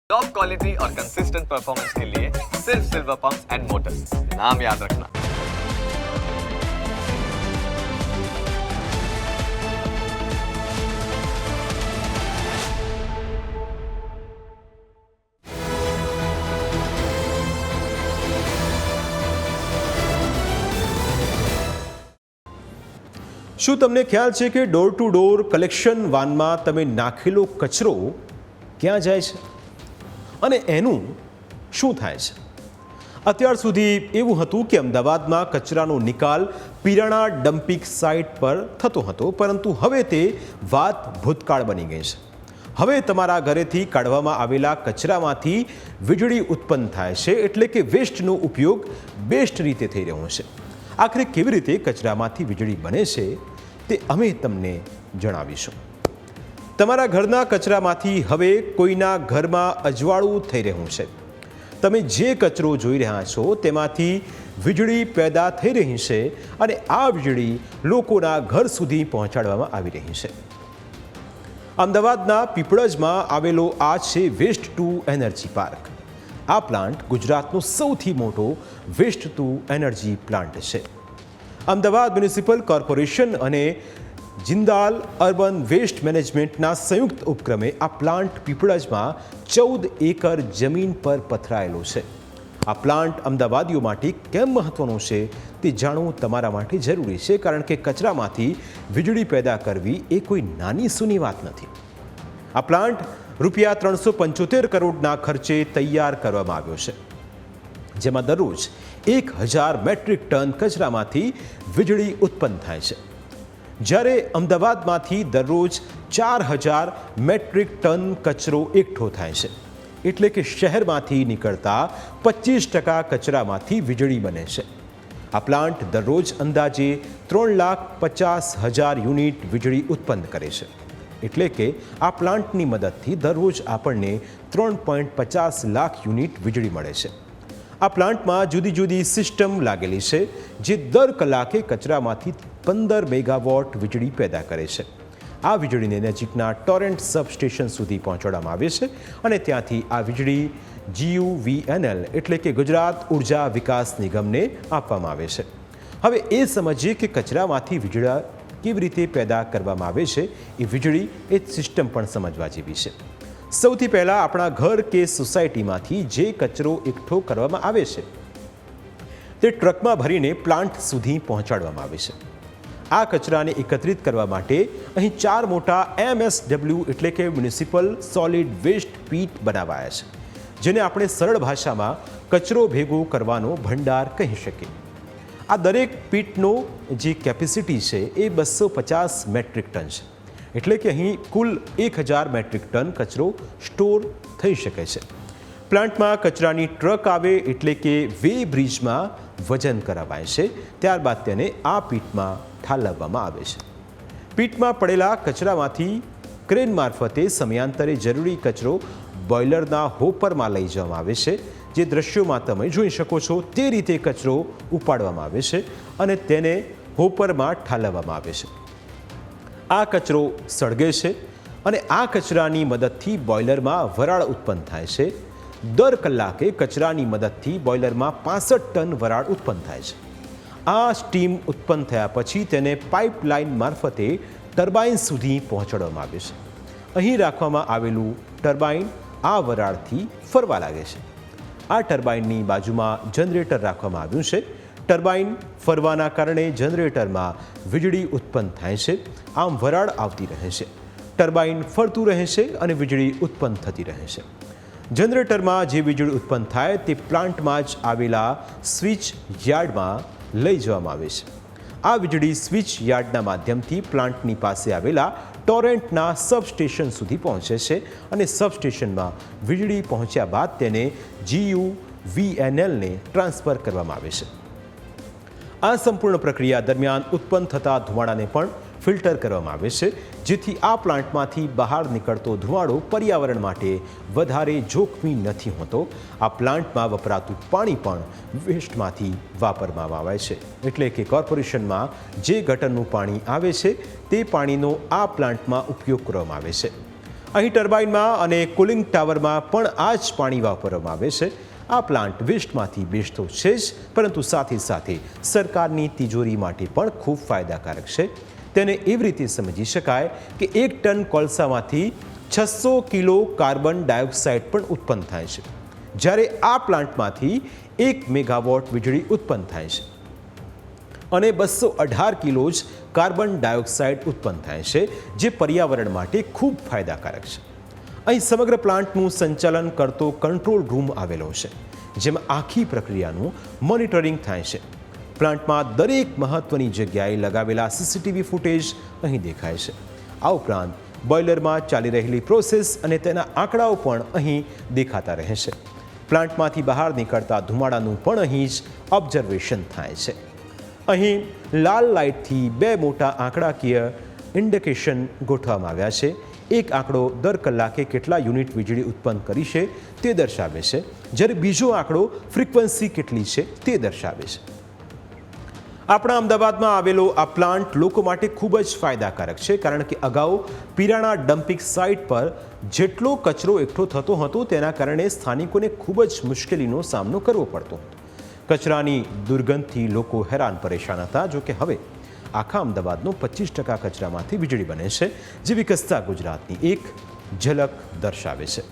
Top quality और consistent performance के लिए सिर्फ सिल्वर पंप्स एंड मोटर्स, नाम याद रखना। શું તમને ખ્યાલ છે કે ડોર ટુ ડોર કલેક્શન વાનમાં તમે નાખેલો કચરો ક્યાં જાય છે અને એનું શું થાય છે? અત્યાર સુધી એવું હતું કે અમદાવાદમાં કચરાનો નિકાલ પીરાણા ડમ્પિંગ સાઇટ પર થતો હતો, પરંતુ હવે તે વાત ભૂતકાળ બની ગઈ છે. હવે તમારા ઘરેથી કાઢવામાં આવેલા કચરામાંથી વીજળી ઉત્પન્ન થાય છે, એટલે કે વેસ્ટનો ઉપયોગ બેસ્ટ રીતે થઈ રહ્યો છે. આખરે કેવી રીતે કચરામાંથી વીજળી બને છે તે અમે તમને જણાવીશું. તમારા ઘરના કચરામાંથી હવે કોઈના ઘરમાં અજવાળું થઈ રહ્યું છે. તમે જે કચરો જોઈ રહ્યા છો તેમાંથી વીજળી પેદા થઈ રહી છે અને આ વીજળી લોકોના ઘર સુધી પહોંચાડવામાં આવી રહી છે. અમદાવાદના પીપળજમાં આવેલો આ છે વેસ્ટ ટુ એનર્જી પાર્ક. આ પ્લાન્ટ ગુજરાતનો સૌથી મોટો વેસ્ટ ટુ એનર્જી પ્લાન્ટ છે. અમદાવાદ મ્યુનિસિપલ કોર્પોરેશન અને જિંદાલ અર્બન વેસ્ટ મેનેજમેન્ટના સંયુક્ત ઉપક્રમે આ પ્લાન્ટ પીપળજમાં 14 એકર જમીન પર પથરાયેલો છે. આ પ્લાન્ટ અમદાવાદીઓ માટે કેમ મહત્વનો છે તે જાણવું તમારા માટે જરૂરી છે, કારણ કે કચરામાંથી વીજળી પેદા કરવી એ કોઈ નાની સૂની વાત નથી. આ પ્લાન્ટ રૂપિયા 375 કરોડના ખર્ચે તૈયાર કરવામાં આવ્યો છે, જેમાં દરરોજ 1000 મેટ્રિક ટન કચરામાંથી વીજળી ઉત્પન્ન થાય છે. જ્યારે અમદાવાદમાંથી દરરોજ 4000 મેટ્રિક ટન કચરો એકઠો થાય છે, એટલે કે શહેરમાંથી નીકળતા 25% કચરામાંથી વીજળી બને છે. આ પ્લાન્ટ દરરોજ અંદાજે 3,50,000 યુનિટ વીજળી ઉત્પન્ન કરે છે, એટલે કે આ પ્લાન્ટની મદદથી દરરોજ આપણને 3.50 લાખ યુનિટ વીજળી મળે છે. આ પ્લાન્ટમાં જુદી જુદી સિસ્ટમ લાગેલી છે, જે દર કલાકે કચરામાંથી 15 મેગાવોટ વીજળી પેદા કરે છે. આ વીજળીને નજીકના ટોરેન્ટ સબસ્ટેશન સુધી પહોંચાડવામાં આવે છે અને ત્યાંથી આ વીજળી GUVNL એટલે કે ગુજરાત ઉર્જા વિકાસ નિગમને આપવામાં આવે છે. હવે એ સમજીએ કે કચરામાંથી વીજળી કેવી રીતે પેદા કરવામાં આવે છે. એ વીજળી એ સિસ્ટમ પણ સમજવા જેવી છે. સૌથી પહેલાં આપણા ઘર કે સોસાયટીમાંથી જે કચરો એકઠો કરવામાં આવે છે તે ટ્રકમાં ભરીને પ્લાન્ટ સુધી પહોંચાડવામાં આવે છે. આ કચરાને એકત્રિત કરવા માટે અહીં 4 મોટા MSW એટલે કે મ્યુનિસિપલ સોલિડ વેસ્ટ પીટ બનાવાયા છે, જેને આપણે સરળ ભાષામાં કચરો ભેગો કરવાનો ભંડાર કહી શકીએ. આ દરેક પીટનો જે કેપેસિટી છે એ 250 મેટ્રિક ટન છે, એટલે કે અહીં કુલ 1000 મેટ્રિક ટન કચરો સ્ટોર થઈ શકે છે. પ્લાન્ટમાં કચરાની ટ્રક આવે એટલે કે વે બ્રિજમાં વજન કરાવાય છે, ત્યારબાદ તેને આ પીટમાં ઠાલવવામાં આવે છે. પીટમાં પડેલા કચરામાંથી ક્રેન મારફતે સમયાંતરે જરૂરી કચરો બોઇલરના હોપરમાં લઈ જવામાં આવે છે. જે દ્રશ્યોમાં તમે જોઈ શકો છો તે રીતે કચરો ઉપાડવામાં આવે છે અને તેને હોપરમાં ઠાલવવામાં આવે છે. આ કચરો સળગે છે અને આ કચરાની મદદથી બોઇલરમાં વરાળ ઉત્પન્ન થાય છે. દર કલાકે કચરાની મદદથી બોઇલરમાં 65 ટન વરાળ ઉત્પન્ન થાય છે. આ સ્ટીમ ઉત્પન્ન થયા પછી તેને પાઇપલાઇન મારફતે ટર્બાઇન સુધી પહોંચાડવામાં આવે છે. અહીં રાખવામાં આવેલું ટર્બાઇન આ વરાળથી ફરવા લાગે છે. આ ટર્બાઇનની બાજુમાં જનરેટર રાખવામાં આવ્યું છે. ટર્બાઇન ફરવાના કારણે જનરેટરમાં વીજળી ઉત્પન્ન થાય છે. આમ વરાળ આવતી રહે છે, ટર્બાઇન ફરતું રહે છે અને વીજળી ઉત્પન્ન થતી રહે છે. જનરેટરમાં જે વીજળી ઉત્પન્ન થાય તે પ્લાન્ટમાં જ આવેલા સ્વિચ યાર્ડમાં લઈ જવામાં આવે છે. આ વીજળી સ્વિચ યાર્ડના માધ્યમથી પ્લાન્ટની પાસે આવેલા ટોરેન્ટના સબસ્ટેશન સુધી પહોંચે છે અને સબસ્ટેશનમાં વીજળી પહોંચ્યા બાદ તેને GUVNLને ટ્રાન્સફર કરવામાં આવે છે. આ સંપૂર્ણ પ્રક્રિયા દરમિયાન ઉત્પન્ન થતા ધુમાડાને પણ ફિલ્ટર કરવામાં આવે છે, જેથી આ પ્લાન્ટમાંથી બહાર નીકળતો ધુમાડો પર્યાવરણ માટે વધારે જોખમી નથી હોતો. આ પ્લાન્ટમાં વપરાતું પાણી પણ વેસ્ટમાંથી વાપરવામાં આવે છે, એટલે કે કોર્પોરેશનમાં જે ગટરનું પાણી આવે છે તે પાણીનો આ પ્લાન્ટમાં ઉપયોગ કરવામાં આવે છે. અહીં ટર્બાઇનમાં અને કુલિંગ ટાવરમાં પણ આ જ પાણી વાપરવામાં આવે છે. આ પ્લાન્ટ વેસ્ટમાંથી બેસ્ટ તો છે જ, પરંતુ સાથે સાથે સરકારની તિજોરી માટે પણ ખૂબ ફાયદાકારક છે. તેને એવી રીતે સમજી શકાય કે 1 ટન કોલસામાંથી 600 કિલો કાર્બન ડાયોક્સાઇડ પણ ઉત્પન્ન થાય છે, જ્યારે આ પ્લાન્ટમાંથી 1 મેગાવોટ વીજળી ઉત્પન્ન થાય છે અને 218 કિલો જ કાર્બન ડાયોક્સાઇડ ઉત્પન્ન થાય છે, જે પર્યાવરણ માટે ખૂબ ફાયદાકારક છે. અહીં સમગ્ર પ્લાન્ટનું સંચાલન કરતો કંટ્રોલ રૂમ આવેલો છે, જેમાં આખી પ્રક્રિયાનું મોનિટરિંગ થાય છે. પ્લાન્ટમાં દરેક મહત્વની જગ્યાએ લગાવેલા સીસીટીવી ફૂટેજ અહીં દેખાય છે. આ ઉપરાંત બોઇલરમાં ચાલી રહેલી પ્રોસેસ અને તેના આંકડાઓ પણ અહીં દેખાતા રહે છે. પ્લાન્ટમાંથી બહાર નીકળતા ધુમાડાનું પણ અહીં જ ઓબ્ઝર્વેશન થાય છે. અહીં લાલ લાઇટથી 2 મોટા આંકડાકીય ઇન્ડિકેશન ગોઠવવામાં આવ્યા છે. એક આંકડો દર કલાકે કેટલા યુનિટ વીજળી ઉત્પન્ન કરી છે તે દર્શાવે છે, જ્યારે બીજો આંકડો ફ્રીક્વન્સી કેટલી છે તે દર્શાવે છે. આપણા અમદાવાદમાં આવેલો આ પ્લાન્ટ લોકો માટે ખૂબ જ ફાયદાકારક છે, કારણ કે અગાઉ પિરાણા ડમ્પિંગ સાઇટ પર જેટલો કચરો એકઠો થતો હતો તેના કારણે સ્થાનિકોને ખૂબ જ મુશ્કેલીનો સામનો કરવો પડતો હતો. કચરાની દુર્ગંધથી લોકો હેરાન પરેશાન હતા. જોકે હવે આખા અમદાવાદનો 25% કચરામાંથી વીજળી બને છે, જે વિકસતા ગુજરાતની એક ઝલક દર્શાવે છે.